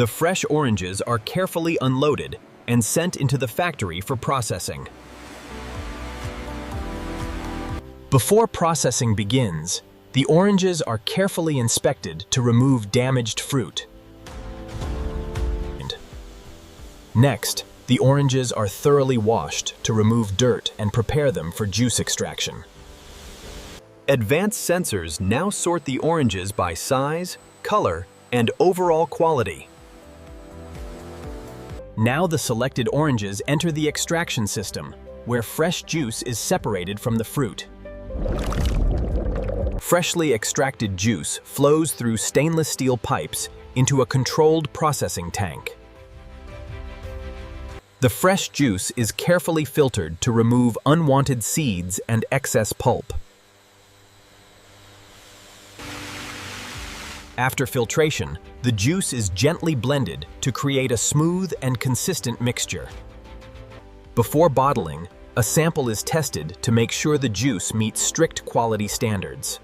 The fresh oranges are carefully unloaded and sent into the factory for processing. Before processing begins, the oranges are carefully inspected to remove damaged fruit. Next, the oranges are thoroughly washed to remove dirt and prepare them for juice extraction. Advanced sensors now sort the oranges by size, color, and overall quality. Now the selected oranges enter the extraction system, where fresh juice is separated from the fruit. Freshly extracted juice flows through stainless steel pipes into a controlled processing tank. The fresh juice is carefully filtered to remove unwanted seeds and excess pulp. After filtration, the juice is gently blended to create a smooth and consistent mixture. Before bottling, a sample is tested to make sure the juice meets strict quality standards.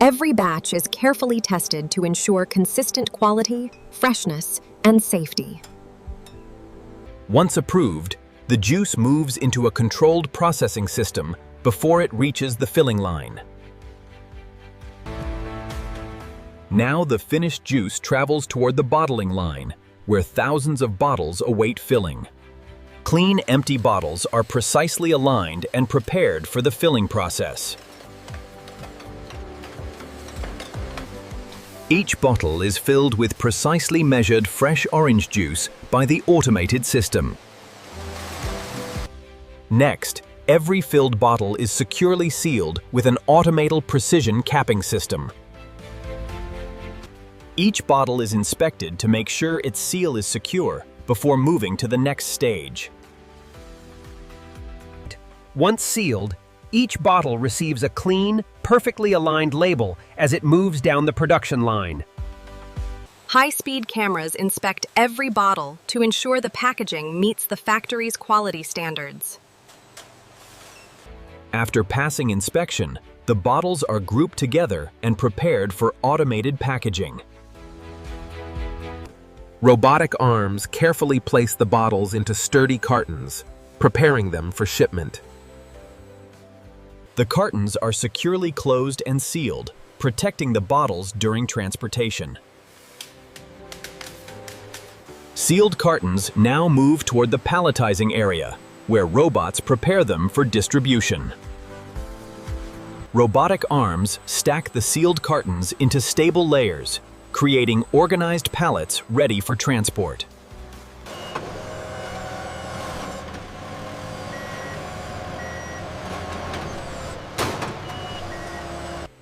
Every batch is carefully tested to ensure consistent quality, freshness, and safety. Once approved, the juice moves into a controlled processing system before it reaches the filling line. Now the finished juice travels toward the bottling line, where thousands of bottles await filling. Clean, empty bottles are precisely aligned and prepared for the filling process. Each bottle is filled with precisely measured fresh orange juice by the automated system. Next, every filled bottle is securely sealed with an automated precision capping system. Each bottle is inspected to make sure its seal is secure before moving to the next stage. Once sealed, each bottle receives a clean, perfectly aligned label as it moves down the production line. High-speed cameras inspect every bottle to ensure the packaging meets the factory's quality standards. After passing inspection, the bottles are grouped together and prepared for automated packaging. Robotic arms carefully place the bottles into sturdy cartons, preparing them for shipment. The cartons are securely closed and sealed, protecting the bottles during transportation. Sealed cartons now move toward the palletizing area, where robots prepare them for distribution. Robotic arms stack the sealed cartons into stable layers, creating organized pallets ready for transport.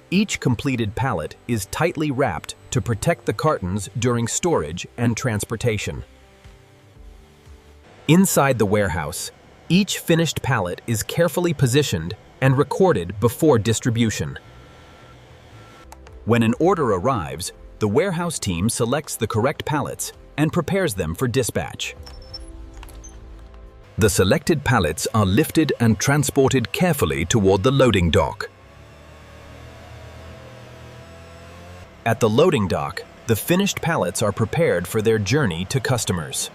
Each completed pallet is tightly wrapped to protect the cartons during storage and transportation. Inside the warehouse, each finished pallet is carefully positioned and recorded before distribution. When an order arrives, the warehouse team selects the correct pallets and prepares them for dispatch. The selected pallets are lifted and transported carefully toward the loading dock. At the loading dock, the finished pallets are prepared for their journey to customers.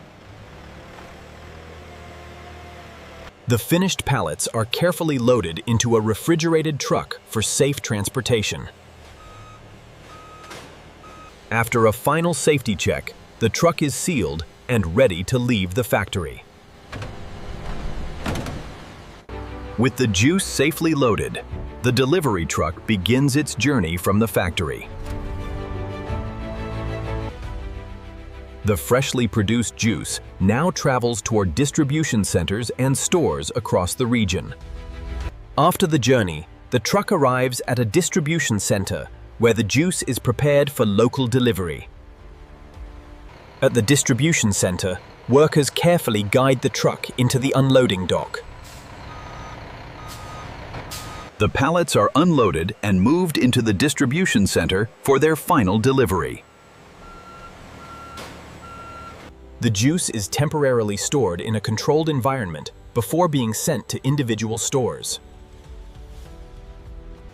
The finished pallets are carefully loaded into a refrigerated truck for safe transportation. After a final safety check, the truck is sealed and ready to leave the factory. With the juice safely loaded, the delivery truck begins its journey from the factory. The freshly produced juice now travels toward distribution centers and stores across the region. After the journey, the truck arrives at a distribution center where the juice is prepared for local delivery. At the distribution center, workers carefully guide the truck into the unloading dock. The pallets are unloaded and moved into the distribution center for their final delivery. The juice is temporarily stored in a controlled environment before being sent to individual stores.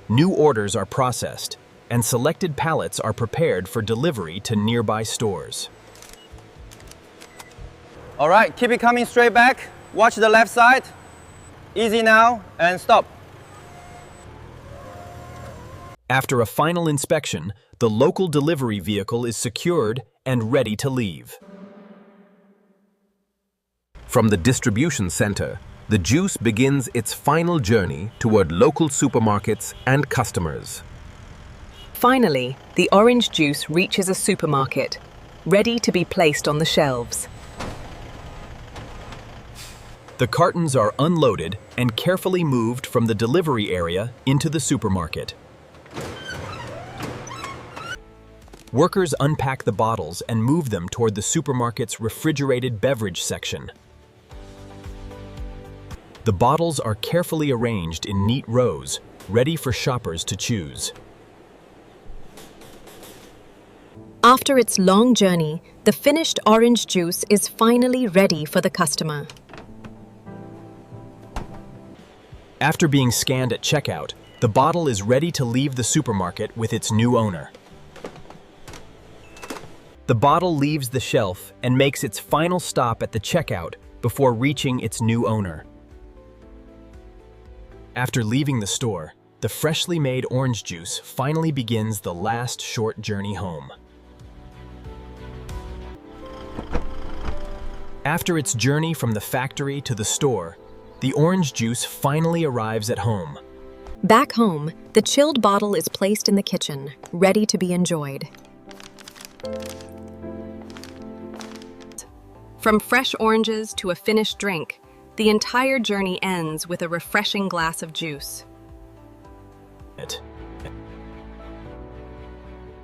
New orders are processed, and selected pallets are prepared for delivery to nearby stores. All right, keep it coming straight back. Watch the left side. Easy now, and stop. After a final inspection, the local delivery vehicle is secured and ready to leave. From the distribution center, the juice begins its final journey toward local supermarkets and customers. Finally, the orange juice reaches a supermarket, ready to be placed on the shelves. The cartons are unloaded and carefully moved from the delivery area into the supermarket. Workers unpack the bottles and move them toward the supermarket's refrigerated beverage section. The bottles are carefully arranged in neat rows, ready for shoppers to choose. After its long journey, the finished orange juice is finally ready for the customer. After being scanned at checkout, the bottle is ready to leave the supermarket with its new owner. The bottle leaves the shelf and makes its final stop at the checkout before reaching its new owner. After leaving the store, the freshly made orange juice finally begins the last short journey home. After its journey from the factory to the store, the orange juice finally arrives at home. Back home, the chilled bottle is placed in the kitchen, ready to be enjoyed. From fresh oranges to a finished drink, the entire journey ends with a refreshing glass of juice.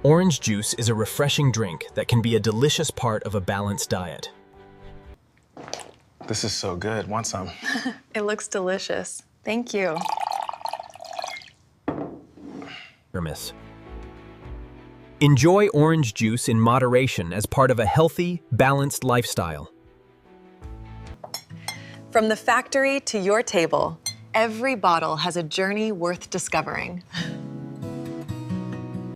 Orange juice is a refreshing drink that can be a delicious part of a balanced diet. This is so good. Want some? It looks delicious. Thank you. Enjoy orange juice in moderation as part of a healthy, balanced lifestyle. From the factory to your table, every bottle has a journey worth discovering.